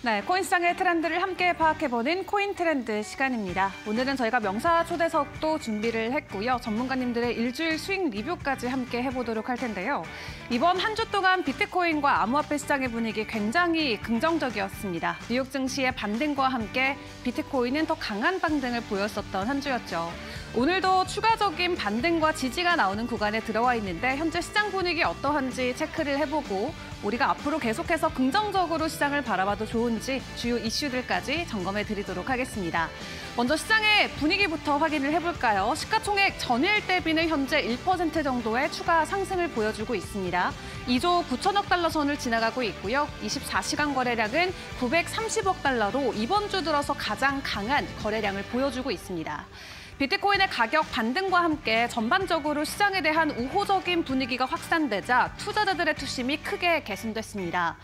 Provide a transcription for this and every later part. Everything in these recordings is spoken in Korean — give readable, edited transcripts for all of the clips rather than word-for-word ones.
네, 코인 시장의 트렌드를 함께 파악해보는 코인 트렌드 시간입니다. 오늘은 저희가 명사 초대석도 준비를 했고요. 전문가님들의 일주일 수익 리뷰까지 함께 해보도록 할 텐데요. 이번 한 주 동안 비트코인과 암호화폐 시장의 분위기 굉장히 긍정적이었습니다. 뉴욕 증시의 반등과 함께 비트코인은 더 강한 반등을 보였었던 한 주였죠. 오늘도 추가적인 반등과 지지가 나오는 구간에 들어와 있는데 현재 시장 분위기 어떠한지 체크를 해보고 우리가 앞으로 계속해서 긍정적으로 시장을 바라봐도 좋은지 주요 이슈들까지 점검해 드리도록 하겠습니다. 먼저 시장의 분위기부터 확인을 해볼까요? 시가총액 전일 대비는 현재 1% 정도의 추가 상승을 보여주고 있습니다. 2조 9천억 달러 선을 지나가고 있고요. 24시간 거래량은 930억 달러로 이번 주 들어서 가장 강한 거래량을 보여주고 있습니다. 비트코인의 가격 반등과 함께 전반적으로 시장에 대한 우호적인 분위기가 확산되자 투자자들의 투심이 크게 개선됐습니다.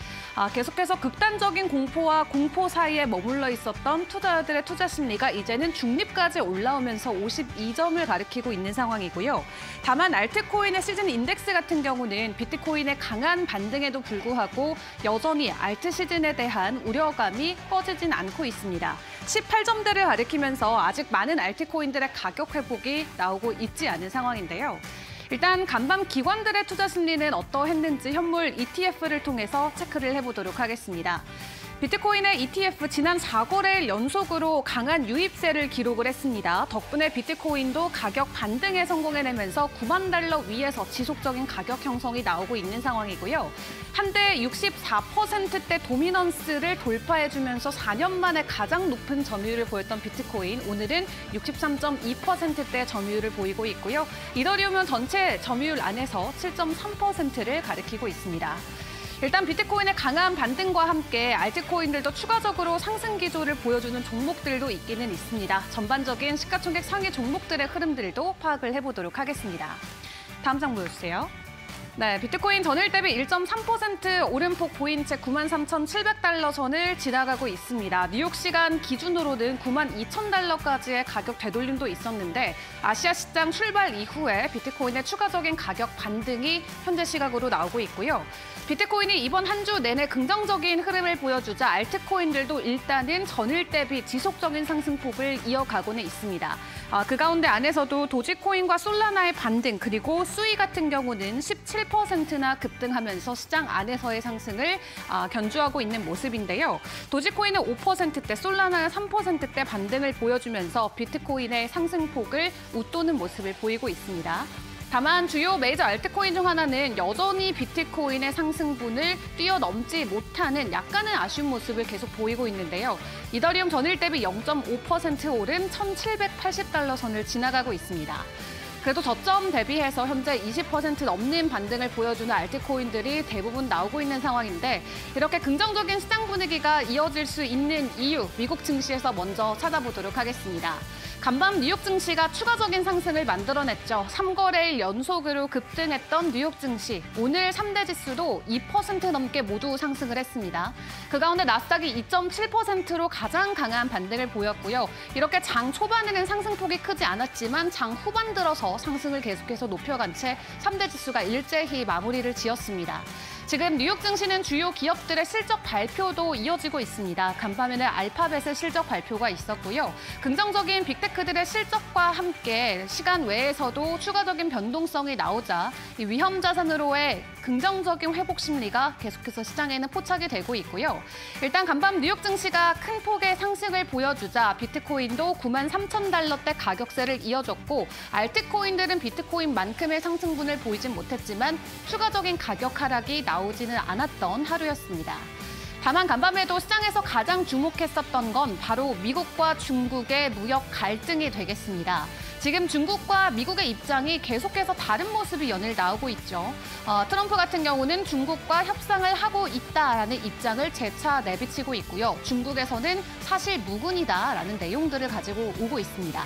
계속해서 극단적인 공포와 공포 사이에 머물러 있었던 투자자들의 투자 심리가 이제는 중립까지 올라오면서 52점을 가리키고 있는 상황이고요. 다만 알트코인의 시즌 인덱스 같은 경우는 비트코인의 강한 반등에도 불구하고 여전히 알트 시즌에 대한 우려감이 꺼지진 않고 있습니다. 18점대를 가리키면서 아직 많은 알트코인들의 가격 회복이 나오고 있지 않은 상황인데요. 일단 간밤 기관들의 투자 심리는 어떠했는지 현물 ETF를 통해서 체크를 해보도록 하겠습니다. 비트코인의 ETF 지난 4거래일 연속으로 강한 유입세를 기록을 했습니다. 덕분에 비트코인도 가격 반등에 성공해내면서 9만 달러 위에서 지속적인 가격 형성이 나오고 있는 상황이고요. 한때 64%대 도미넌스를 돌파해주면서 4년 만에 가장 높은 점유율을 보였던 비트코인, 오늘은 63.2%대 점유율을 보이고 있고요. 이더리움은 전체 점유율 안에서 7.3%를 가리키고 있습니다. 일단 비트코인의 강한 반등과 함께 알트코인들도 추가적으로 상승 기조를 보여주는 종목들도 있기는 있습니다. 전반적인 시가총액 상위 종목들의 흐름들도 파악을 해보도록 하겠습니다. 다음 장 보여주세요. 네, 비트코인 전일 대비 1.3% 오름폭 보인 채 93,700달러 선을 지나가고 있습니다. 뉴욕 시간 기준으로는 92,000달러까지의 가격 되돌림도 있었는데 아시아 시장 출발 이후에 비트코인의 추가적인 가격 반등이 현재 시각으로 나오고 있고요. 비트코인이 이번 한 주 내내 긍정적인 흐름을 보여주자 알트코인들도 일단은 전일 대비 지속적인 상승폭을 이어가고는 있습니다. 그 가운데 안에서도 도지코인과 솔라나의 반등 그리고 수이 같은 경우는 17%나 급등하면서 시장 안에서의 상승을 견주하고 있는 모습인데요. 도지코인은 5%대, 솔라나는 3%대 반등을 보여주면서 비트코인의 상승폭을 웃도는 모습을 보이고 있습니다. 다만 주요 메이저 알트코인 중 하나는 여전히 비트코인의 상승분을 뛰어넘지 못하는 약간의 아쉬운 모습을 계속 보이고 있는데요. 이더리움 전일 대비 0.5% 오른 1,780달러 선을 지나가고 있습니다. 그래도 저점 대비해서 현재 20% 넘는 반등을 보여주는 알트코인들이 대부분 나오고 있는 상황인데 이렇게 긍정적인 시장 분위기가 이어질 수 있는 이유, 미국 증시에서 먼저 찾아보도록 하겠습니다. 간밤 뉴욕 증시가 추가적인 상승을 만들어냈죠. 3거래일 연속으로 급등했던 뉴욕 증시. 오늘 3대 지수도 2% 넘게 모두 상승을 했습니다. 그 가운데 나스닥이 2.7%로 가장 강한 반등을 보였고요. 이렇게 장 초반에는 상승폭이 크지 않았지만 장 후반 들어서 상승을 계속해서 높여간 채 3대 지수가 일제히 마무리를 지었습니다. 지금 뉴욕 증시는 주요 기업들의 실적 발표도 이어지고 있습니다. 간밤에는 알파벳의 실적 발표가 있었고요. 긍정적인 빅테크들의 실적과 함께 시간 외에서도 추가적인 변동성이 나오자 이 위험 자산으로의 긍정적인 회복 심리가 계속해서 시장에는 포착이 되고 있고요. 일단 간밤 뉴욕 증시가 큰 폭의 상승을 보여주자 비트코인도 93,000달러대 가격세를 이어줬고 알트코인들은 비트코인만큼의 상승분을 보이진 못했지만 추가적인 가격 하락이 나오지는 않았던 하루였습니다. 다만 간밤에도 시장에서 가장 주목했었던 건 바로 미국과 중국의 무역 갈등이 되겠습니다. 지금 중국과 미국의 입장이 계속해서 다른 모습이 연일 나오고 있죠. 트럼프 같은 경우는 중국과 협상을 하고 있다라는 입장을 재차 내비치고 있고요. 중국에서는 사실 무근이다라는 내용들을 가지고 오고 있습니다.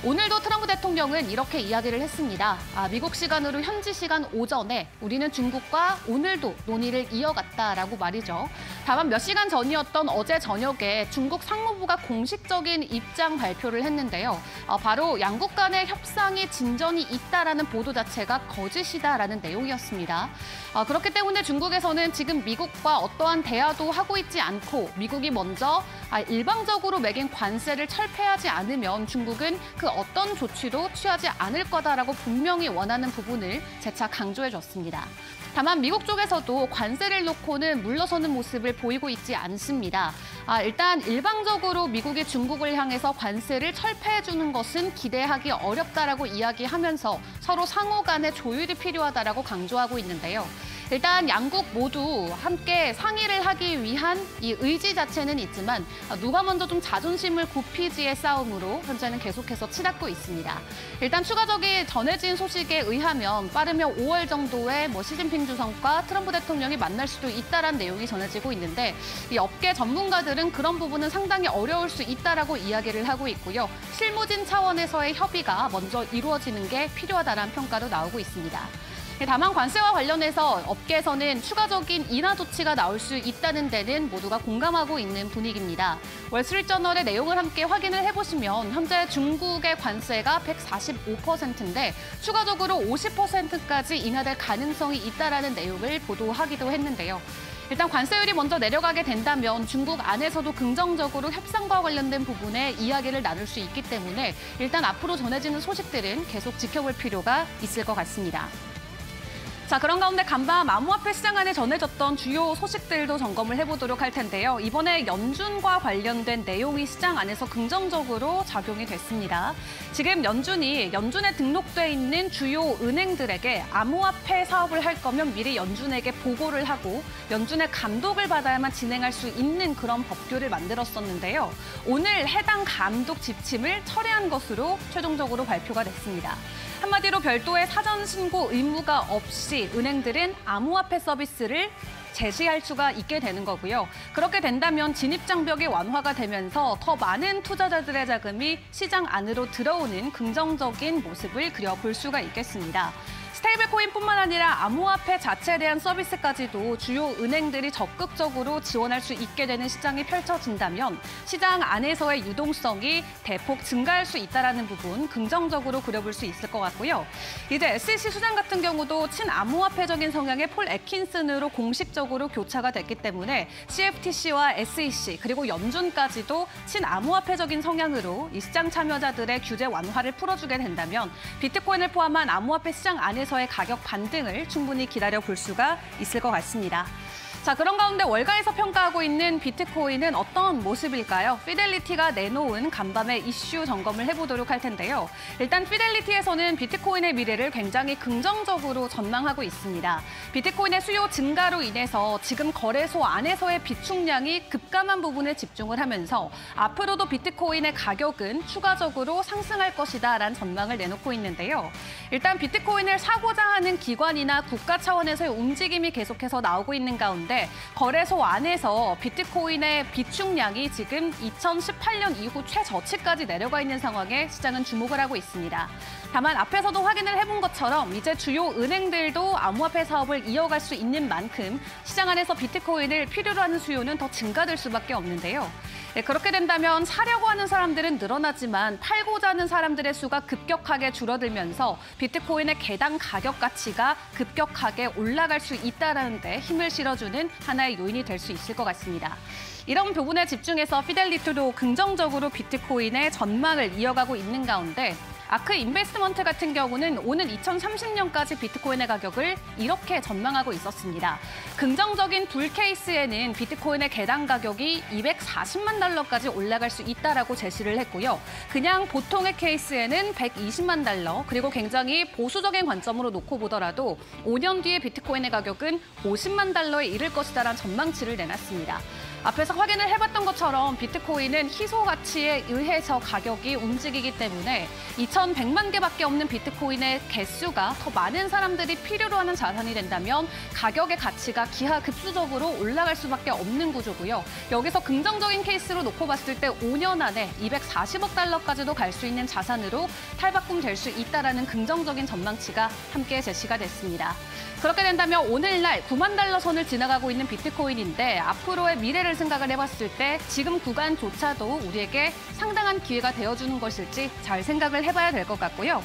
오늘도 트럼프 대통령은 이렇게 이야기를 했습니다. 미국 시간으로 현지 시간 오전에 우리는 중국과 오늘도 논의를 이어갔다라고 말이죠. 다만 몇 시간 전이었던 어제 저녁에 중국 상무부가 공식적인 입장 발표를 했는데요. 바로 양국 간의 협상이 진전이 있다라는 보도 자체가 거짓이다라는 내용이었습니다. 그렇기 때문에 중국에서는 지금 미국과 어떠한 대화도 하고 있지 않고 미국이 먼저 일방적으로 매긴 관세를 철폐하지 않으면 중국은 그 어떤 조치도 취하지 않을 거다라고 분명히 원하는 부분을 재차 강조해줬습니다. 다만 미국 쪽에서도 관세를 놓고는 물러서는 모습을 보이고 있지 않습니다. 일단 일방적으로 미국이 중국을 향해서 관세를 철폐해주는 것은 기대하기 어렵다라고 이야기하면서 서로 상호 간의 조율이 필요하다라고 강조하고 있는데요. 일단 양국 모두 함께 상의를 하기 위한 이 의지 자체는 있지만 누가 먼저 좀 자존심을 굽히지의 싸움으로 현재는 계속해서 치닫고 있습니다. 일단 추가적인 전해진 소식에 의하면 빠르면 5월 정도에 시진핑 주석과 트럼프 대통령이 만날 수도 있다라는 내용이 전해지고 있는데 이 업계 전문가들은 그런 부분은 상당히 어려울 수 있다라고 이야기를 하고 있고요. 실무진 차원에서의 협의가 먼저 이루어지는 게 필요하다는 평가도 나오고 있습니다. 다만 관세와 관련해서 업계에서는 추가적인 인하 조치가 나올 수 있다는 데는 모두가 공감하고 있는 분위기입니다. 월스트리트저널의 내용을 함께 확인을 해보시면 현재 중국의 관세가 145%인데 추가적으로 50%까지 인하될 가능성이 있다는 내용을 보도하기도 했는데요. 일단 관세율이 먼저 내려가게 된다면 중국 안에서도 긍정적으로 협상과 관련된 부분에 이야기를 나눌 수 있기 때문에 일단 앞으로 전해지는 소식들은 계속 지켜볼 필요가 있을 것 같습니다. 자, 그런 가운데 간밤 암호화폐 시장 안에 전해졌던 주요 소식들도 점검을 해보도록 할 텐데요. 이번에 연준과 관련된 내용이 시장 안에서 긍정적으로 작용이 됐습니다. 지금 연준에 등록돼 있는 주요 은행들에게 암호화폐 사업을 할 거면 미리 연준에게 보고를 하고 연준의 감독을 받아야만 진행할 수 있는 그런 법규를 만들었었는데요. 오늘 해당 감독 지침을 철회한 것으로 최종적으로 발표가 됐습니다. 한마디로 별도의 사전 신고 의무가 없이 은행들은 암호화폐 서비스를 제시할 수가 있게 되는 거고요. 그렇게 된다면 진입 장벽이 완화가 되면서 더 많은 투자자들의 자금이 시장 안으로 들어오는 긍정적인 모습을 그려볼 수가 있겠습니다. 스테이블 코인뿐만 아니라 암호화폐 자체에 대한 서비스까지도 주요 은행들이 적극적으로 지원할 수 있게 되는 시장이 펼쳐진다면 시장 안에서의 유동성이 대폭 증가할 수 있다는 부분 긍정적으로 그려볼 수 있을 것 같고요. 이제 SEC 수장 같은 경우도 친암호화폐적인 성향의 폴 애킨슨으로 공식적으로 교차가 됐기 때문에 CFTC와 SEC 그리고 연준까지도 친암호화폐적인 성향으로 이 시장 참여자들의 규제 완화를 풀어주게 된다면 비트코인을 포함한 암호화폐 시장 안에서의 가격 반등을 충분히 기다려볼 수가 있을 것 같습니다. 자, 그런 가운데 월가에서 평가하고 있는 비트코인은 어떤 모습일까요? 피델리티가 내놓은 간밤의 이슈 점검을 해보도록 할 텐데요. 일단 피델리티에서는 비트코인의 미래를 굉장히 긍정적으로 전망하고 있습니다. 비트코인의 수요 증가로 인해서 지금 거래소 안에서의 비축량이 급감한 부분에 집중을 하면서 앞으로도 비트코인의 가격은 추가적으로 상승할 것이다라는 전망을 내놓고 있는데요. 일단 비트코인을 사고자 하는 기관이나 국가 차원에서의 움직임이 계속해서 나오고 있는 가운데 거래소 안에서 비트코인의 비축량이 지금 2018년 이후 최저치까지 내려가 있는 상황에 시장은 주목을 하고 있습니다. 다만 앞에서도 확인을 해본 것처럼 이제 주요 은행들도 암호화폐 사업을 이어갈 수 있는 만큼 시장 안에서 비트코인을 필요로 하는 수요는 더 증가될 수밖에 없는데요. 그렇게 된다면 사려고 하는 사람들은 늘어나지만 팔고자 하는 사람들의 수가 급격하게 줄어들면서 비트코인의 개당 가격 가치가 급격하게 올라갈 수 있다는 데 힘을 실어주는 하나의 요인이 될 수 있을 것 같습니다. 이런 부분에 집중해서 피델리티도 긍정적으로 비트코인의 전망을 이어가고 있는 가운데 아크 인베스트먼트 같은 경우는 오는 2030년까지 비트코인의 가격을 이렇게 전망하고 있었습니다. 긍정적인 불 케이스에는 비트코인의 개당 가격이 240만 달러까지 올라갈 수 있다라고 제시를 했고요. 그냥 보통의 케이스에는 120만 달러, 그리고 굉장히 보수적인 관점으로 놓고 보더라도 5년 뒤에 비트코인의 가격은 50만 달러에 이를 것이다라는 전망치를 내놨습니다. 앞에서 확인을 해봤던 것처럼 비트코인은 희소 가치에 의해서 가격이 움직이기 때문에 2,100만 개밖에 없는 비트코인의 개수가 더 많은 사람들이 필요로 하는 자산이 된다면 가격의 가치가 기하급수적으로 올라갈 수밖에 없는 구조고요. 여기서 긍정적인 케이스로 놓고 봤을 때 5년 안에 240억 달러까지도 갈 수 있는 자산으로 탈바꿈될 수 있다라는 긍정적인 전망치가 함께 제시가 됐습니다. 그렇게 된다면 오늘날 9만 달러 선을 지나가고 있는 비트코인인데 앞으로의 미래를 생각을 해봤을 때 지금 구간조차도 우리에게 상당한 기회가 되어주는 것일지 잘 생각을 해봐야 될 것 같고요.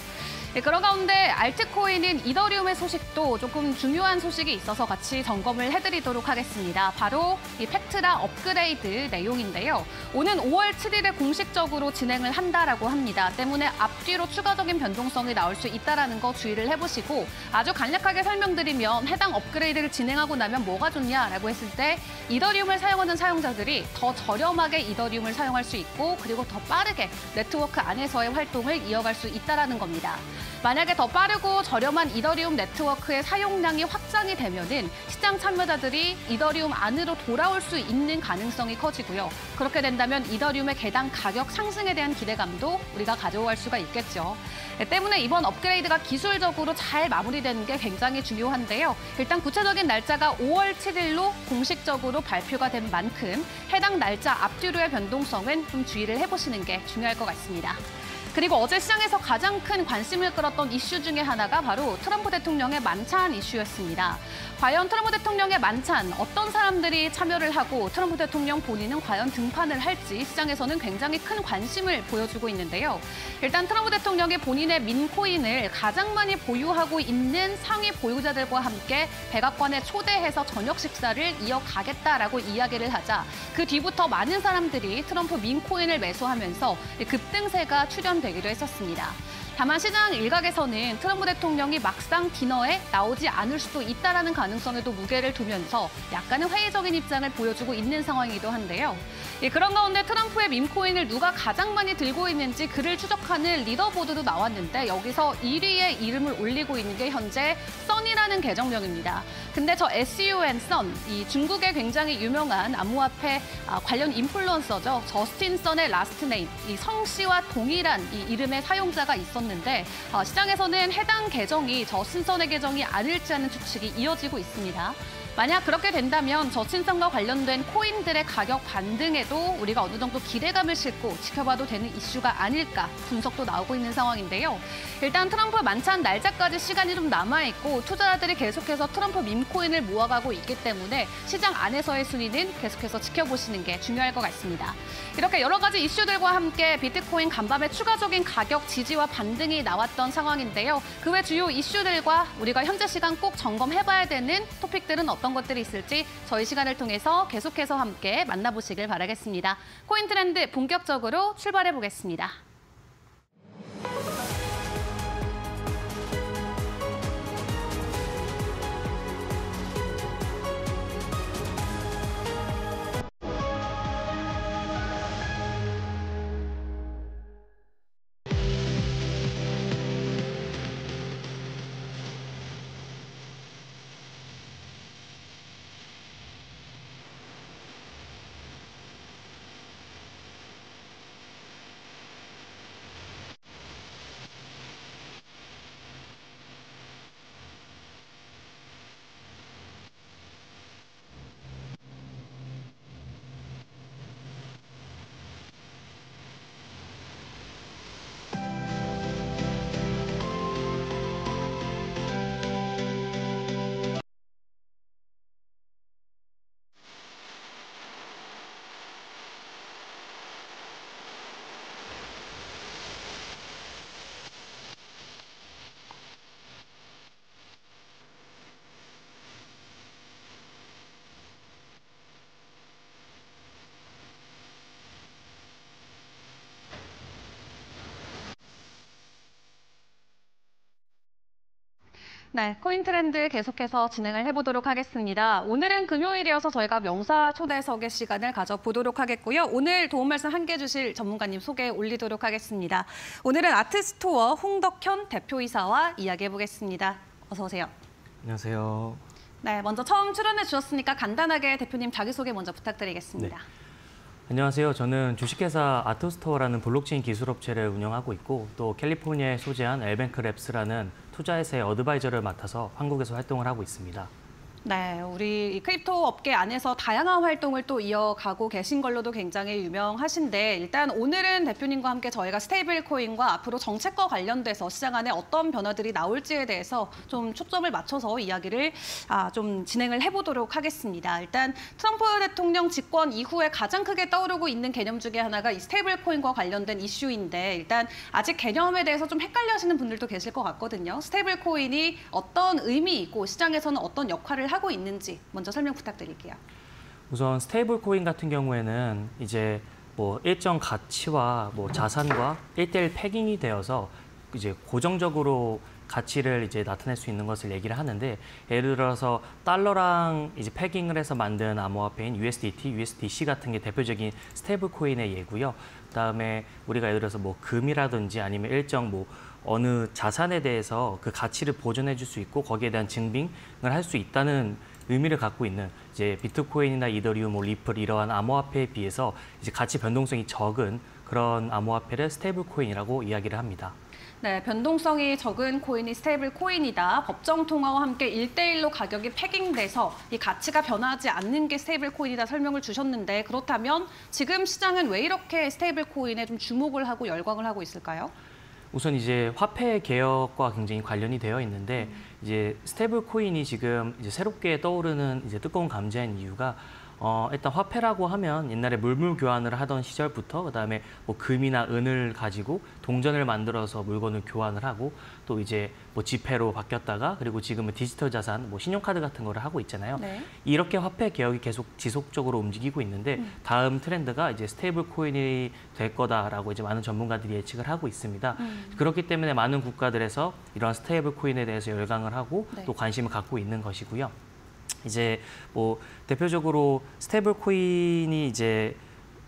그런 가운데 알트코인인 이더리움의 소식도 조금 중요한 소식이 있어서 같이 점검을 해드리도록 하겠습니다. 바로 이 팩트라 업그레이드 내용인데요. 오는 5월 7일에 공식적으로 진행을 한다라고 합니다. 때문에 앞뒤로 추가적인 변동성이 나올 수 있다는 거 주의를 해보시고 아주 간략하게 설명드리면 해당 업그레이드를 진행하고 나면 뭐가 좋냐라고 했을 때 이더리움을 사용하는 사용자들이 더 저렴하게 이더리움을 사용할 수 있고 그리고 더 빠르게 네트워크 안에서의 활동을 이어갈 수 있다는 겁니다. 만약에 더 빠르고 저렴한 이더리움 네트워크의 사용량이 확장이 되면은 시장 참여자들이 이더리움 안으로 돌아올 수 있는 가능성이 커지고요. 그렇게 된다면 이더리움의 개당 가격 상승에 대한 기대감도 우리가 가져갈 수가 있겠죠. 때문에 이번 업그레이드가 기술적으로 잘 마무리되는 게 굉장히 중요한데요. 일단 구체적인 날짜가 5월 7일로 공식적으로 발표가 된 만큼 해당 날짜 앞뒤로의 변동성은 좀 주의를 해보시는 게 중요할 것 같습니다. 그리고 어제 시장에서 가장 큰 관심을 끌었던 이슈 중에 하나가 바로 트럼프 대통령의 만찬 이슈였습니다. 과연 트럼프 대통령의 만찬 어떤 사람들이 참여를 하고 트럼프 대통령 본인은 과연 등판을 할지 시장에서는 굉장히 큰 관심을 보여주고 있는데요. 일단 트럼프 대통령이 본인의 민코인을 가장 많이 보유하고 있는 상위 보유자들과 함께 백악관에 초대해서 저녁 식사를 이어가겠다라고 이야기를 하자 그 뒤부터 많은 사람들이 트럼프 민코인을 매수하면서 급등세가 출현되기도 했었습니다. 다만 시장 일각에서는 트럼프 대통령이 막상 디너에 나오지 않을 수도 있다는 가능성에도 무게를 두면서 약간은 회의적인 입장을 보여주고 있는 상황이기도 한데요. 그런 가운데 트럼프의 밈코인을 누가 가장 많이 들고 있는지 그를 추적하는 리더보드도 나왔는데 여기서 1위에 이름을 올리고 있는 게 현재 선이라는 계정명입니다. 근데 저 SUN 선, 이 중국의 굉장히 유명한 암호화폐 관련 인플루언서죠. 저스틴 선의 라스트 네임, 이 성씨와 동일한 이 이름의 사용자가 있었는데 시장에서는 해당 계정이 저스틴 선의 계정이 아닐지 하는 추측이 이어지고 있습니다. 만약 그렇게 된다면 저친선과 관련된 코인들의 가격 반등에도 우리가 어느 정도 기대감을 싣고 지켜봐도 되는 이슈가 아닐까 분석도 나오고 있는 상황인데요. 일단 트럼프 만찬 날짜까지 시간이 좀 남아있고 투자자들이 계속해서 트럼프 밈코인을 모아가고 있기 때문에 시장 안에서의 순위는 계속해서 지켜보시는 게 중요할 것 같습니다. 이렇게 여러 가지 이슈들과 함께 비트코인 간밤에 추가적인 가격 지지와 반등이 나왔던 상황인데요. 그 외 주요 이슈들과 우리가 현재 시간 꼭 점검해봐야 되는 토픽들은 어떤 것들이 있을지 저희 시간을 통해서 계속해서 함께 만나보시길 바라겠습니다. 코인 트렌드 본격적으로 출발해 보겠습니다. 네, 코인 트렌드 계속해서 진행을 해보도록 하겠습니다. 오늘은 금요일이어서 저희가 명사 초대석의 시간을 가져보도록 하겠고요. 오늘 도움 말씀 함께 해주실 전문가님 소개 올리도록 하겠습니다. 오늘은 아트스토어 홍덕현 대표이사와 이야기해보겠습니다. 어서 오세요. 안녕하세요. 네, 먼저 처음 출연해 주셨으니까 간단하게 대표님 자기소개 먼저 부탁드리겠습니다. 네. 안녕하세요. 저는 주식회사 아토스토어라는 블록체인 기술업체를 운영하고 있고 또 캘리포니아에 소재한 엘뱅크랩스라는 투자회사의 어드바이저를 맡아서 한국에서 활동을 하고 있습니다. 네, 우리 크립토 업계 안에서 다양한 활동을 또 이어가고 계신 걸로도 굉장히 유명하신데 일단 오늘은 대표님과 함께 저희가 스테이블 코인과 앞으로 정책과 관련돼서 시장 안에 어떤 변화들이 나올지에 대해서 좀 초점을 맞춰서 이야기를 좀 진행을 해보도록 하겠습니다. 일단 트럼프 대통령 집권 이후에 가장 크게 떠오르고 있는 개념 중에 하나가 이 스테이블 코인과 관련된 이슈인데 일단 아직 개념에 대해서 좀 헷갈려 하시는 분들도 계실 것 같거든요. 스테이블 코인이 어떤 의미이고 시장에서는 어떤 역할을 하고 있는지 먼저 설명 부탁드릴게요. 우선 스테이블 코인 같은 경우에는 이제 뭐 일정 가치와 뭐 자산과 1:1 패깅이 되어서 이제 고정적으로 가치를 이제 나타낼 수 있는 것을 얘기를 하는데 예를 들어서 달러랑 이제 패깅을 해서 만든 암호화폐인 USDT, USDC 같은 게 대표적인 스테이블 코인의 예고요. 그다음에 우리가 예를 들어서 뭐 금이라든지 아니면 일정 뭐 어느 자산에 대해서 그 가치를 보존해 줄 수 있고 거기에 대한 증빙을 할 수 있다는 의미를 갖고 있는 이제 비트코인이나 이더리움, 뭐 리플 이러한 암호화폐에 비해서 이제 가치 변동성이 적은 그런 암호화폐를 스테이블 코인이라고 이야기를 합니다. 네, 변동성이 적은 코인이 스테이블 코인이다. 법정 통화와 함께 1:1로 가격이 패깅돼서 이 가치가 변하지 않는 게 스테이블 코인이다 설명을 주셨는데 그렇다면 지금 시장은 왜 이렇게 스테이블 코인에 좀 주목을 하고 열광을 하고 있을까요? 우선 이제 화폐 개혁과 굉장히 관련이 되어 있는데 이제 스테이블 코인이 지금 이제 새롭게 떠오르는 이제 뜨거운 감자인 이유가 일단 화폐라고 하면 옛날에 물물 교환을 하던 시절부터 그다음에 뭐 금이나 은을 가지고 동전을 만들어서 물건을 교환을 하고 또 이제 뭐 지폐로 바뀌었다가 그리고 지금은 디지털 자산, 뭐 신용카드 같은 거를 하고 있잖아요. 네. 이렇게 화폐 개혁이 계속 지속적으로 움직이고 있는데 다음 트렌드가 이제 스테이블 코인이 될 거다라고 이제 많은 전문가들이 예측을 하고 있습니다. 그렇기 때문에 많은 국가들에서 이런 스테이블 코인에 대해서 열광을 하고 네. 또 관심을 갖고 있는 것이고요. 이제 뭐 대표적으로 스테이블 코인이 이제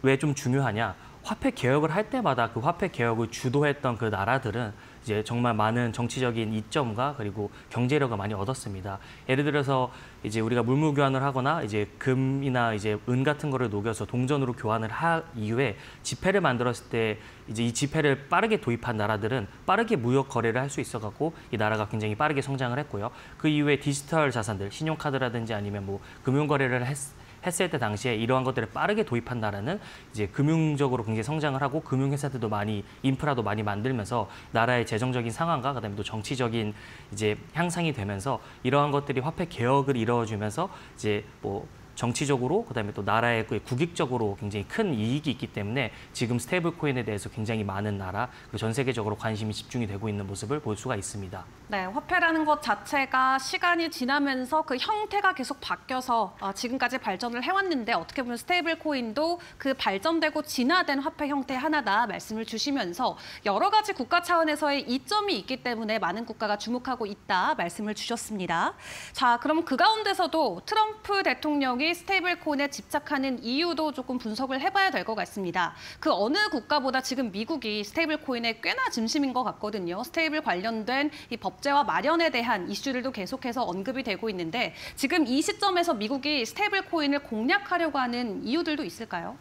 왜 좀 중요하냐? 화폐 개혁을 할 때마다 그 화폐 개혁을 주도했던 그 나라들은 이제 정말 많은 정치적인 이점과 그리고 경제력을 많이 얻었습니다. 예를 들어서 이제 우리가 물물 교환을 하거나 이제 금이나 이제 은 같은 거를 녹여서 동전으로 교환을 한 이후에 지폐를 만들었을 때 이제 이 지폐를 빠르게 도입한 나라들은 빠르게 무역 거래를 할 수 있어 갖고 이 나라가 굉장히 빠르게 성장을 했고요. 그 이후에 디지털 자산들, 신용카드라든지 아니면 뭐 금융 거래를 했을 때 당시에 이러한 것들을 빠르게 도입한 나라는 이제 금융적으로 굉장히 성장을 하고 금융회사들도 많이 인프라도 많이 만들면서 나라의 재정적인 상황과 그다음에 또 정치적인 이제 향상이 되면서 이러한 것들이 화폐 개혁을 이루어주면서 이제 뭐 정치적으로 그다음에 또 나라의 국익적으로 굉장히 큰 이익이 있기 때문에 지금 스테이블 코인에 대해서 굉장히 많은 나라 그리고 전 세계적으로 관심이 집중이 되고 있는 모습을 볼 수가 있습니다. 네, 화폐라는 것 자체가 시간이 지나면서 그 형태가 계속 바뀌어서 지금까지 발전을 해왔는데 어떻게 보면 스테이블 코인도 그 발전되고 진화된 화폐 형태의 하나다 말씀을 주시면서 여러 가지 국가 차원에서의 이점이 있기 때문에 많은 국가가 주목하고 있다 말씀을 주셨습니다. 자, 그럼 그 가운데서도 트럼프 대통령이 스테이블 코인에 집착하는 이유도 조금 분석을 해봐야 될 것 같습니다. 그 어느 국가보다 지금 미국이 스테이블 코인에 꽤나 진심인 것 같거든요. 스테이블 관련된 이 법제화 마련에 대한 이슈들도 계속해서 언급이 되고 있는데 지금 이 시점에서 미국이 스테이블 코인을 공략하려고 하는 이유들도 있을까요?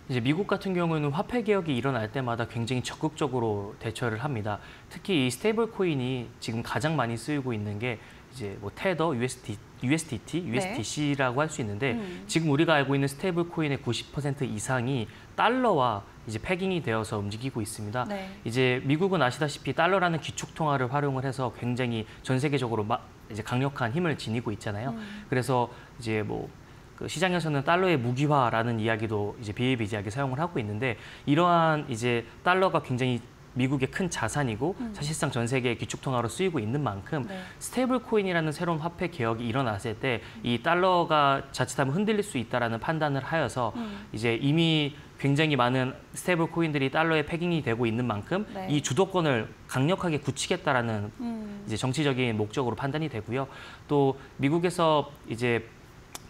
이제 미국 같은 경우는 화폐 개혁이 일어날 때마다 굉장히 적극적으로 대처를 합니다. 특히 이 스테이블 코인이 지금 가장 많이 쓰이고 있는 게 이제 뭐 테더, USDT, USDC라고 할 수 있는데 지금 우리가 알고 있는 스테이블 코인의 90% 이상이 달러와 이제 패깅이 되어서 움직이고 있습니다. 네. 이제 미국은 아시다시피 달러라는 기축 통화를 활용을 해서 굉장히 전 세계적으로 이제 강력한 힘을 지니고 있잖아요. 그래서 이제 뭐 그 시장에서는 달러의 무기화라는 이야기도 이제 비일비재하게 사용을 하고 있는데 이러한 이제 달러가 굉장히 미국의 큰 자산이고 사실상 전 세계의 기축통화로 쓰이고 있는 만큼 스테이블 코인이라는 새로운 화폐 개혁이 일어났을 때 이 달러가 자칫하면 흔들릴 수 있다라는 판단을 하여서 이제 이미 굉장히 많은 스테이블 코인들이 달러에 패깅이 되고 있는 만큼 이 주도권을 강력하게 굳히겠다라는 이제 정치적인 목적으로 판단이 되고요. 또 미국에서 이제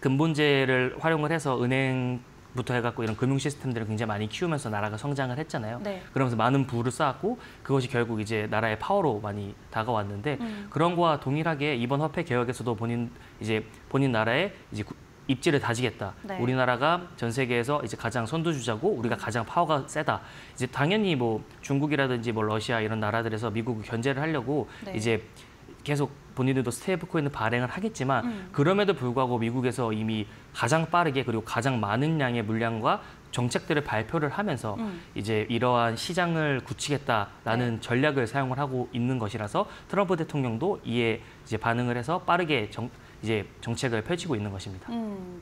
근본제를 활용을 해서 은행 부터 해갖고 이런 금융 시스템들을 굉장히 많이 키우면서 나라가 성장을 했잖아요. 네. 그러면서 많은 부를 쌓았고 그것이 결국 이제 나라의 파워로 많이 다가왔는데 그런 거와 동일하게 이번 화폐 개혁에서도 본인 나라의 이제 입지를 다지겠다. 네. 우리나라가 전 세계에서 이제 가장 선두주자고 우리가 가장 파워가 세다. 이제 당연히 뭐 중국이라든지 뭐 러시아 이런 나라들에서 미국을 견제를 하려고 네. 이제 계속 본인들도 스테이블 코인을 발행을 하겠지만 그럼에도 불구하고 미국에서 이미 가장 빠르게 그리고 가장 많은 양의 물량과 정책들을 발표를 하면서 이제 이러한 시장을 굳히겠다라는 전략을 사용을 하고 있는 것이라서 트럼프 대통령도 이에 이제 반응을 해서 빠르게 이제 정책을 펼치고 있는 것입니다.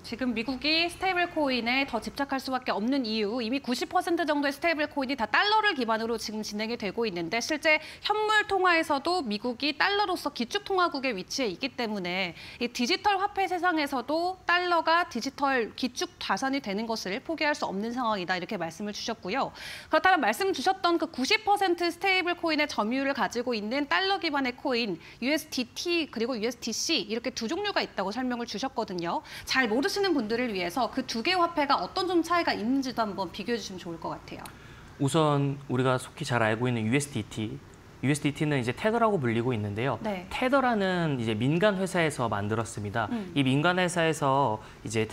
지금 미국이 스테이블 코인에 더 집착할 수밖에 없는 이유, 이미 90% 정도의 스테이블 코인이 다 달러를 기반으로 지금 진행이 되고 있는데 실제 현물 통화에서도 미국이 달러로서 기축 통화국에 위치해 있기 때문에 이 디지털 화폐 세상에서도 달러가 디지털 기축 자산이 되는 것을 포기할 수 없는 상황이다 이렇게 말씀을 주셨고요. 그렇다면 말씀 주셨던 그 90% 스테이블 코인의 점유율을 가지고 있는 달러 기반의 코인 USDT 그리고 USDC 이렇게 두 종류가 있다고 설명을 주셨거든요. 잘 모르시는 분들을 위해서 그 두 개의 화폐가 어떤 좀 차이가 있는지도 한번 비교해 주시면 좋을 것 같아요. 우선 우리가 속히 잘 알고 있는 USDT는 이제 테더라고 불리고 있는데요. 네. 테더라는 이제 민간 회사에서 만들었습니다. 이 민간 회사에서 이제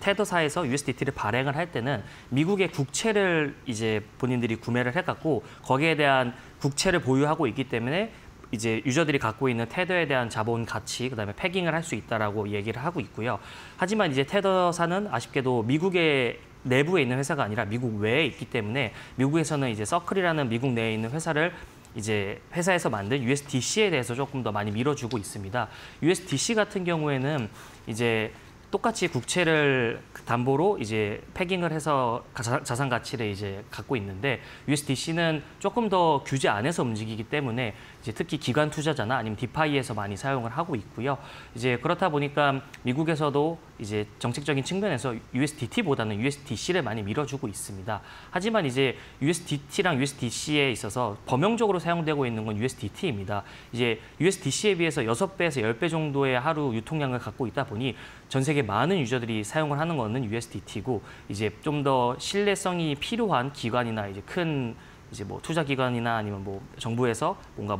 테더사에서 USDT를 발행을 할 때는 미국의 국채를 이제 본인들이 구매를 해갖고 거기에 대한 국채를 보유하고 있기 때문에 이제 유저들이 갖고 있는 테더에 대한 자본 가치, 그다음에 패깅을 할 수 있다라고 얘기를 하고 있고요. 하지만 이제 테더사는 아쉽게도 미국의 내부에 있는 회사가 아니라 미국 외에 있기 때문에 미국에서는 이제 서클이라는 미국 내에 있는 회사를 이제 회사에서 만든 USDC에 대해서 조금 더 많이 밀어주고 있습니다. USDC 같은 경우에는 이제 똑같이 국채를 담보로 이제 패깅을 해서 자산 가치를 이제 갖고 있는데 USDC는 조금 더 규제 안에서 움직이기 때문에 이제 특히 기관 투자자나 아니면 디파이에서 많이 사용을 하고 있고요. 이제 그렇다 보니까 미국에서도 이제 정책적인 측면에서 USDT보다는 USDC를 많이 밀어주고 있습니다. 하지만 이제 USDT랑 USDC에 있어서 범용적으로 사용되고 있는 건 USDT입니다. 이제 USDC에 비해서 6배에서 10배 정도의 하루 유통량을 갖고 있다 보니 전 세계 많은 유저들이 사용을 하는 거는 USDT고 이제 좀 더 신뢰성이 필요한 기관이나 이제 큰 이제 뭐 투자 기관이나 아니면 뭐 정부에서 뭔가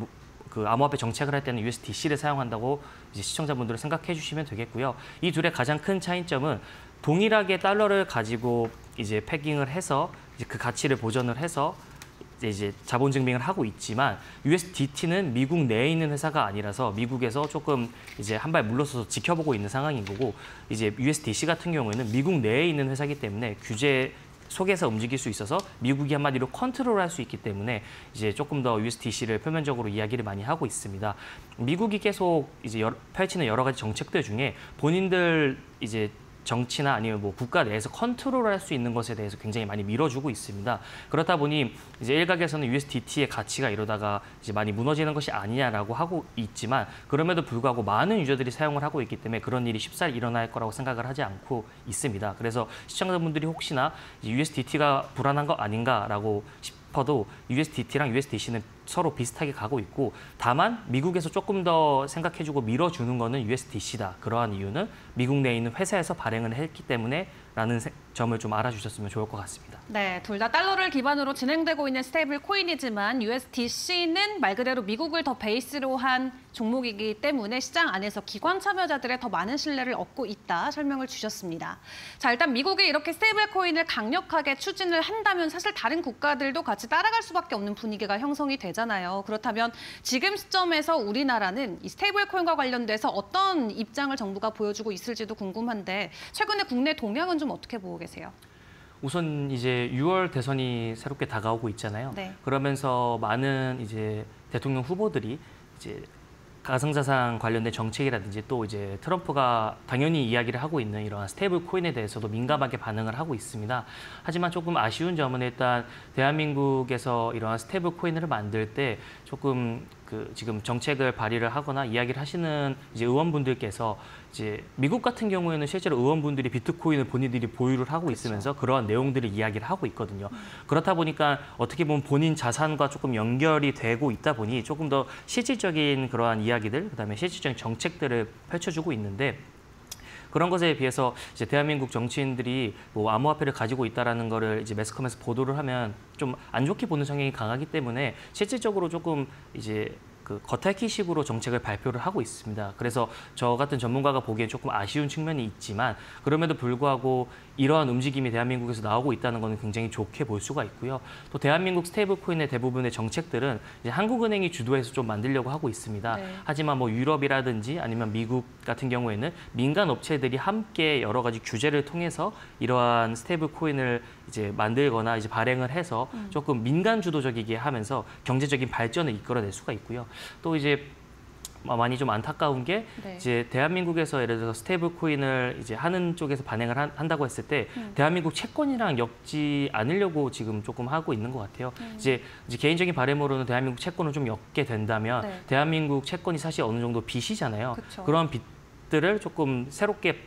그 암호화폐 정책을 할 때는 USDC를 사용한다고 이제 시청자분들은 생각해 주시면 되겠고요. 이 둘의 가장 큰 차이점은 동일하게 달러를 가지고 이제 패깅을 해서 이제 그 가치를 보존을 해서 이제 자본 증빙을 하고 있지만 USDT는 미국 내에 있는 회사가 아니라서 미국에서 조금 이제 한 발 물러서서 지켜보고 있는 상황인 거고 이제 USDC 같은 경우에는 미국 내에 있는 회사이기 때문에 규제 속에서 움직일 수 있어서 미국이 한마디로 컨트롤할 수 있기 때문에 이제 조금 더 USDC를 표면적으로 이야기를 많이 하고 있습니다. 미국이 계속 이제 펼치는 여러 가지 정책들 중에 본인들 이제 정치나 아니면 뭐 국가 내에서 컨트롤할 수 있는 것에 대해서 굉장히 많이 밀어주고 있습니다. 그렇다 보니 이제 일각에서는 USDT의 가치가 이러다가 이제 많이 무너지는 것이 아니냐라고 하고 있지만 그럼에도 불구하고 많은 유저들이 사용을 하고 있기 때문에 그런 일이 쉽사리 일어날 거라고 생각을 하지 않고 있습니다. 그래서 시청자분들이 혹시나 USDT가 불안한 거 아닌가라고 싶어도 USDT랑 USDC는 서로 비슷하게 가고 있고 다만 미국에서 조금 더 생각해주고 밀어주는 거는 USDC다. 그러한 이유는 미국 내에 있는 회사에서 발행을 했기 때문에 라는 점을 좀 알아주셨으면 좋을 것 같습니다. 네, 둘 다 달러를 기반으로 진행되고 있는 스테이블 코인이지만 USDC는 말 그대로 미국을 더 베이스로 한 종목이기 때문에 시장 안에서 기관 참여자들의 더 많은 신뢰를 얻고 있다 설명을 주셨습니다. 자, 일단 미국이 이렇게 스테이블 코인을 강력하게 추진을 한다면 사실 다른 국가들도 같이 따라갈 수밖에 없는 분위기가 형성이 되잖아요. 그렇다면 지금 시점에서 우리나라는 이 스테이블 코인과 관련돼서 어떤 입장을 정부가 보여주고 있을지도 궁금한데 최근에 국내 동향은 좀 어떻게 보고 계세요? 우선 이제 6월 대선이 새롭게 다가오고 있잖아요. 네. 그러면서 많은 이제 대통령 후보들이 이제 가상자산 관련된 정책이라든지 또 이제 트럼프가 당연히 이야기를 하고 있는 이러한 스테이블 코인에 대해서도 민감하게 반응을 하고 있습니다. 하지만 조금 아쉬운 점은 일단 대한민국에서 이러한 스테이블 코인을 만들 때 조금 그 지금 정책을 발의를 하거나 이야기를 하시는 이제 의원분들께서 이제 미국 같은 경우에는 실제로 의원분들이 비트코인을 본인들이 보유를 하고 있으면서 그러한 내용들을 이야기를 하고 있거든요. 그렇다 보니까 어떻게 보면 본인 자산과 조금 연결이 되고 있다 보니 조금 더 실질적인 그러한 이야기들, 그다음에 실질적인 정책들을 펼쳐주고 있는데 그런 것에 비해서 이제 대한민국 정치인들이 뭐 암호화폐를 가지고 있다라는 거를 이제 매스컴에서 보도를 하면 좀 안 좋게 보는 성향이 강하기 때문에 실질적으로 조금 이제 그 겉핥기식으로 정책을 발표를 하고 있습니다. 그래서 저 같은 전문가가 보기엔 조금 아쉬운 측면이 있지만 그럼에도 불구하고 이러한 움직임이 대한민국에서 나오고 있다는 것은 굉장히 좋게 볼 수가 있고요. 또 대한민국 스테이블 코인의 대부분의 정책들은 이제 한국은행이 주도해서 좀 만들려고 하고 있습니다. 네. 하지만 뭐 유럽이라든지 아니면 미국 같은 경우에는 민간 업체들이 함께 여러 가지 규제를 통해서 이러한 스테이블 코인을 이제 만들거나 이제 발행을 해서 조금 민간 주도적이게 하면서 경제적인 발전을 이끌어낼 수가 있고요. 또 이제 많이 좀 안타까운 게 네. 이제 대한민국에서 예를 들어서 스테이블 코인을 이제 하는 쪽에서 발행을 한다고 했을 때 대한민국 채권이랑 엮지 않으려고 지금 조금 하고 있는 것 같아요. 이제 개인적인 바람으로는 대한민국 채권을 좀 엮게 된다면 네. 대한민국 채권이 사실 어느 정도 빚이잖아요. 그쵸. 그런 빚들을 조금 새롭게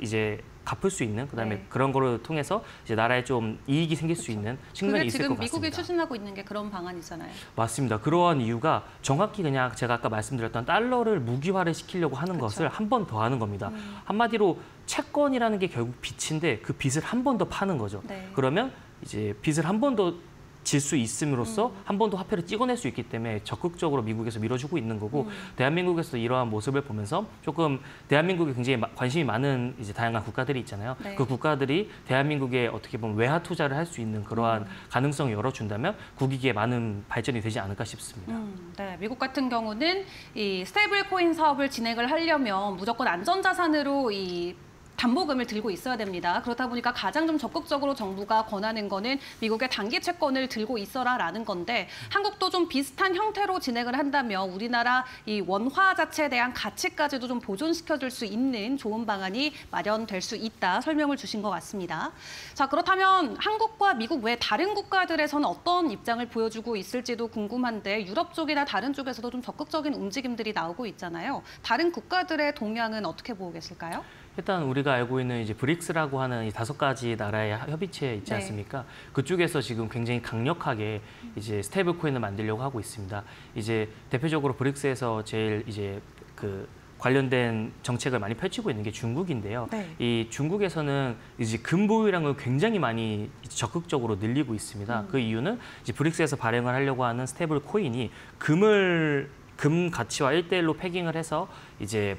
이제 갚을 수 있는 그다음에 네. 그런 거를 통해서 이제 나라에 좀 이익이 생길 수 있는 측면이 그게 있을 지금 것 같습니다. 미국이 추진하고 있는 게 그런 방안이잖아요. 맞습니다. 그러한 이유가 정확히 그냥 제가 아까 말씀드렸던 달러를 무기화를 시키려고 하는 그쵸. 것을 한 번 더 하는 겁니다. 한마디로 채권이라는 게 결국 빚인데 그 빚을 한 번 더 파는 거죠. 네. 그러면 이제 빚을 한 번 더 질 수 있음으로써 한 번 더 화폐를 찍어낼 수 있기 때문에 적극적으로 미국에서 밀어주고 있는 거고 대한민국에서 이러한 모습을 보면서 조금 대한민국에 굉장히 관심이 많은 이제 다양한 국가들이 있잖아요. 네. 그 국가들이 대한민국에 어떻게 보면 외화 투자를 할 수 있는 그러한 가능성을 열어준다면 국익에 많은 발전이 되지 않을까 싶습니다. 네, 미국 같은 경우는 이 스테이블 코인 사업을 진행을 하려면 무조건 안전자산으로 이 담보금을 들고 있어야 됩니다. 그렇다 보니까 가장 좀 적극적으로 정부가 권하는 거는 미국의 단기 채권을 들고 있어라라는 건데 한국도 좀 비슷한 형태로 진행을 한다면 우리나라 이 원화 자체에 대한 가치까지도 좀 보존시켜줄 수 있는 좋은 방안이 마련될 수 있다 설명을 주신 것 같습니다. 자, 그렇다면 한국과 미국 외 다른 국가들에서는 어떤 입장을 보여주고 있을지도 궁금한데 유럽 쪽이나 다른 쪽에서도 좀 적극적인 움직임들이 나오고 있잖아요. 다른 국가들의 동향은 어떻게 보고 계실까요? 일단 우리가 알고 있는 이제 브릭스라고 하는 이 5가지 나라의 협의체 있지 네. 않습니까? 그쪽에서 지금 굉장히 강력하게 이제 스테이블 코인을 만들려고 하고 있습니다. 이제 대표적으로 브릭스에서 제일 이제 그 관련된 정책을 많이 펼치고 있는 게 중국인데요. 네. 이 중국에서는 이제 금 보유량을 굉장히 많이 적극적으로 늘리고 있습니다. 그 이유는 이제 브릭스에서 발행을 하려고 하는 스테이블 코인이 금 가치와 1대1로 패깅을 해서 이제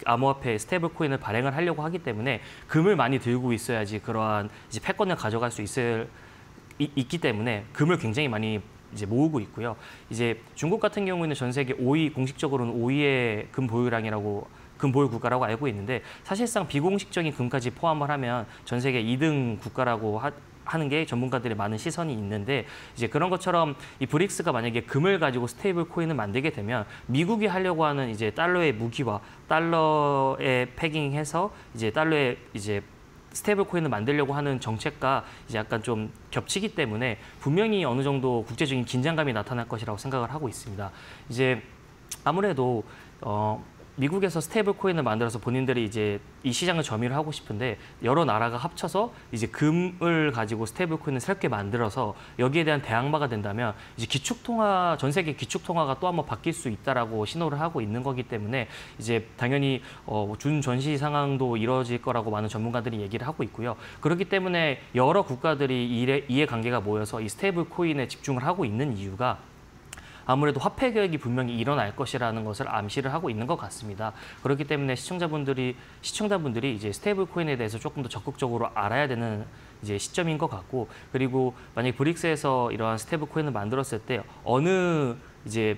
암호화폐 스테이블 코인을 발행을 하려고 하기 때문에 금을 많이 들고 있어야지 그러한 이제 패권을 가져갈 수 있기 때문에 금을 굉장히 많이 이제 모으고 있고요. 이제 중국 같은 경우에는 전 세계 5위 공식적으로는 5위의 금 보유 국가라고 알고 있는데 사실상 비공식적인 금까지 포함을 하면 전 세계 2등 국가라고 하는 게 전문가들의 많은 시선이 있는데 이제 그런 것처럼 이 브릭스가 만약에 금을 가지고 스테이블 코인을 만들게 되면 미국이 하려고 하는 이제 달러의 무기화, 달러에 패깅해서 이제 달러에 이제 스테이블 코인을 만들려고 하는 정책과 이제 약간 좀 겹치기 때문에 분명히 어느 정도 국제적인 긴장감이 나타날 것이라고 생각을 하고 있습니다. 이제 아무래도 미국에서 스테이블 코인을 만들어서 본인들이 이제 이 시장을 점유를 하고 싶은데 여러 나라가 합쳐서 이제 금을 가지고 스테이블 코인을 새롭게 만들어서 여기에 대한 대항마가 된다면 이제 전 세계 기축통화가 또 한번 바뀔 수 있다라고 신호를 하고 있는 거기 때문에 이제 당연히 준전시 상황도 이루어질 거라고 많은 전문가들이 얘기를 하고 있고요. 그렇기 때문에 여러 국가들이 이해관계가 모여서 이 스테이블 코인에 집중을 하고 있는 이유가 아무래도 화폐 개혁이 분명히 일어날 것이라는 것을 암시를 하고 있는 것 같습니다. 그렇기 때문에 시청자분들이 이제 스테이블 코인에 대해서 조금 더 적극적으로 알아야 되는 이제 시점인 것 같고 그리고 만약 브릭스에서 이러한 스테이블 코인을 만들었을 때 어느 이제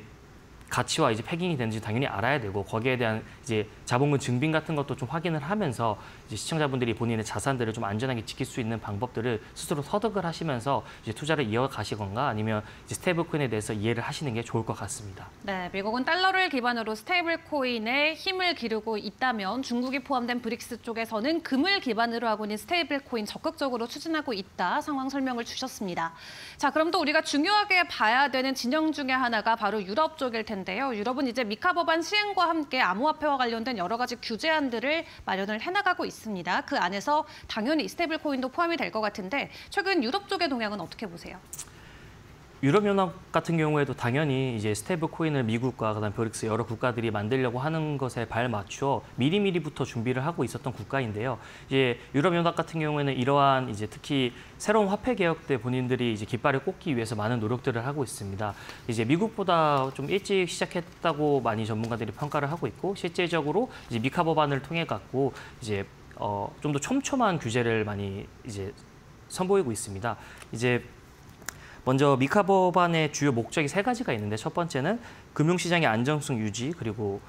가치와 이제 패깅이 되는지 당연히 알아야 되고 거기에 대한 이제 자본금 증빙 같은 것도 좀 확인을 하면서 이제 시청자분들이 본인의 자산들을 좀 안전하게 지킬 수 있는 방법들을 스스로 터득을 하시면서 이제 투자를 이어가시거나 아니면 이제 스테이블 코인에 대해서 이해를 하시는 게 좋을 것 같습니다. 네, 미국은 달러를 기반으로 스테이블 코인에 힘을 기르고 있다면 중국이 포함된 브릭스 쪽에서는 금을 기반으로 하고 있는 스테이블 코인 적극적으로 추진하고 있다 상황 설명을 주셨습니다. 자, 그럼 또 우리가 중요하게 봐야 되는 진영 중에 하나가 바로 유럽 쪽일 텐데요. 유럽은 이제 미카 법안 시행과 함께 암호화폐와 관련된 여러 가지 규제안들을 마련을 해나가고 있습니다. 그 안에서 당연히 스테이블 코인도 포함이 될 것 같은데 최근 유럽 쪽의 동향은 어떻게 보세요? 유럽연합 같은 경우에도 당연히 이제 스테이블 코인을 미국과 그다음 브릭스 여러 국가들이 만들려고 하는 것에 발맞춰 미리미리부터 준비를 하고 있었던 국가인데요. 이제 유럽연합 같은 경우에는 이러한 이제 특히 새로운 화폐 개혁 때 본인들이 이제 깃발을 꽂기 위해서 많은 노력들을 하고 있습니다. 이제 미국보다 좀 일찍 시작했다고 많이 전문가들이 평가를 하고 있고 실제적으로 이제 미카 법안을 통해 갖고 이제 좀 더 촘촘한 규제를 많이 이제 선보이고 있습니다. 이제 먼저 미카 법안의 주요 목적이 3가지가 있는데 첫 번째는 금융시장의 안정성 유지, 그리고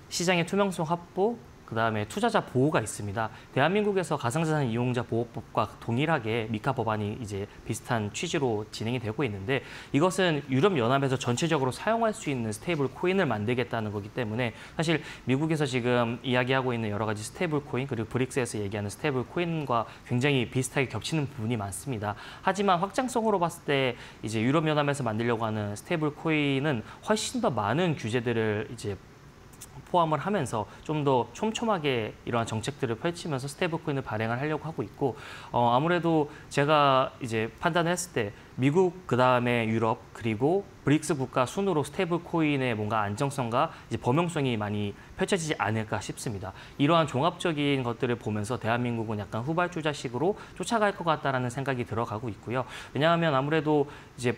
시장의 투명성 확보, 그다음에 투자자 보호가 있습니다. 대한민국에서 가상자산 이용자 보호법과 동일하게 미카 법안이 이제 비슷한 취지로 진행이 되고 있는데 이것은 유럽연합에서 전체적으로 사용할 수 있는 스테이블 코인을 만들겠다는 거기 때문에 사실 미국에서 지금 이야기하고 있는 여러 가지 스테이블 코인 그리고 브릭스에서 얘기하는 스테이블 코인과 굉장히 비슷하게 겹치는 부분이 많습니다. 하지만 확장성으로 봤을 때 이제 유럽연합에서 만들려고 하는 스테이블 코인은 훨씬 더 많은 규제들을 이제 포함을 하면서 좀 더 촘촘하게 이러한 정책들을 펼치면서 스테이블 코인을 발행을 하려고 하고 있고 아무래도 제가 이제 판단을 했을 때 미국 그다음에 유럽 그리고 브릭스 국가 순으로 스테이블 코인의 뭔가 안정성과 이제 범용성이 많이 펼쳐지지 않을까 싶습니다. 이러한 종합적인 것들을 보면서 대한민국은 약간 후발주자식으로 쫓아갈 것 같다라는 생각이 들어가고 있고요. 왜냐하면 아무래도 이제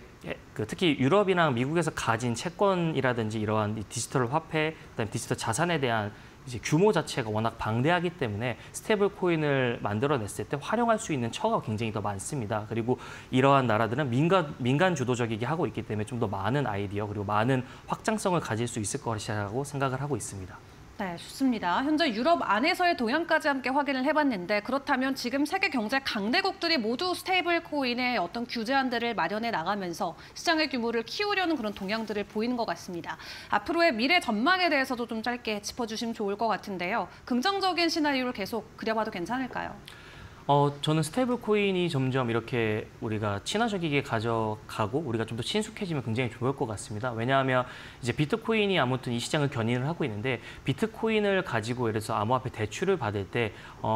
특히 유럽이랑 미국에서 가진 채권이라든지 이러한 디지털 화폐, 그다음에 디지털 자산에 대한 이제 규모 자체가 워낙 방대하기 때문에 스테이블 코인을 만들어냈을 때 활용할 수 있는 처가 굉장히 더 많습니다. 그리고 이러한 나라들은 민간 주도적이게 하고 있기 때문에 좀 더 많은 아이디어 그리고 많은 확장성을 가질 수 있을 것이라고 생각을 하고 있습니다. 네, 좋습니다. 현재 유럽 안에서의 동향까지 함께 확인을 해봤는데 그렇다면 지금 세계 경제 강대국들이 모두 스테이블 코인의 어떤 규제안들을 마련해 나가면서 시장의 규모를 키우려는 그런 동향들을 보이는 것 같습니다. 앞으로의 미래 전망에 대해서도 좀 짧게 짚어주시면 좋을 것 같은데요. 긍정적인 시나리오를 계속 그려봐도 괜찮을까요? 저는 스테이블 코인이 점점 이렇게 우리가 친화적이게 가져가고 우리가 좀 더 친숙해지면 굉장히 좋을 것 같습니다. 왜냐하면 이제 비트코인이 아무튼 이 시장을 견인을 하고 있는데 비트코인을 가지고 예를 들어서 암호화폐 대출을 받을 때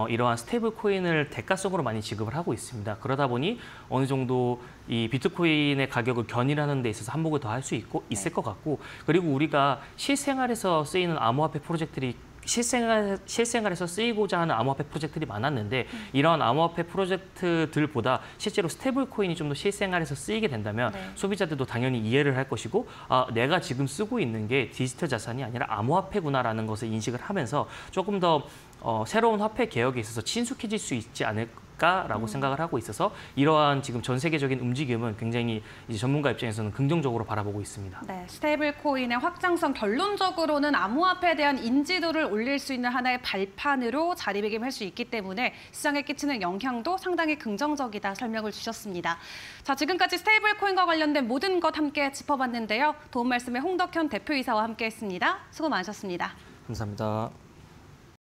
이러한 스테이블 코인을 대가성으로 많이 지급을 하고 있습니다. 그러다 보니 어느 정도 이 비트코인의 가격을 견인하는 데 있어서 한몫을 더 할 수 있을 것 같고 그리고 우리가 실생활에서 쓰이는 암호화폐 프로젝트들이 실생활에서 쓰이고자 하는 암호화폐 프로젝트들이 많았는데 이러한 암호화폐 프로젝트들보다 실제로 스테이블 코인이 좀 더 실생활에서 쓰이게 된다면 소비자들도 당연히 이해를 할 것이고 내가 지금 쓰고 있는 게 디지털 자산이 아니라 암호화폐구나라는 것을 인식을 하면서 조금 더 새로운 화폐 개혁에 있어서 친숙해질 수 있지 않을까라고 생각을 하고 있어서 이러한 지금 전 세계적인 움직임은 굉장히 이제 전문가 입장에서는 긍정적으로 바라보고 있습니다. 네, 스테이블 코인의 확장성 결론적으로는 암호화폐에 대한 인지도를 올릴 수 있는 하나의 발판으로 자리매김할 수 있기 때문에 시장에 끼치는 영향도 상당히 긍정적이다 설명을 주셨습니다. 자, 지금까지 스테이블 코인과 관련된 모든 것 함께 짚어봤는데요. 도움 말씀에 홍덕현 대표이사와 함께했습니다. 수고 많으셨습니다. 감사합니다.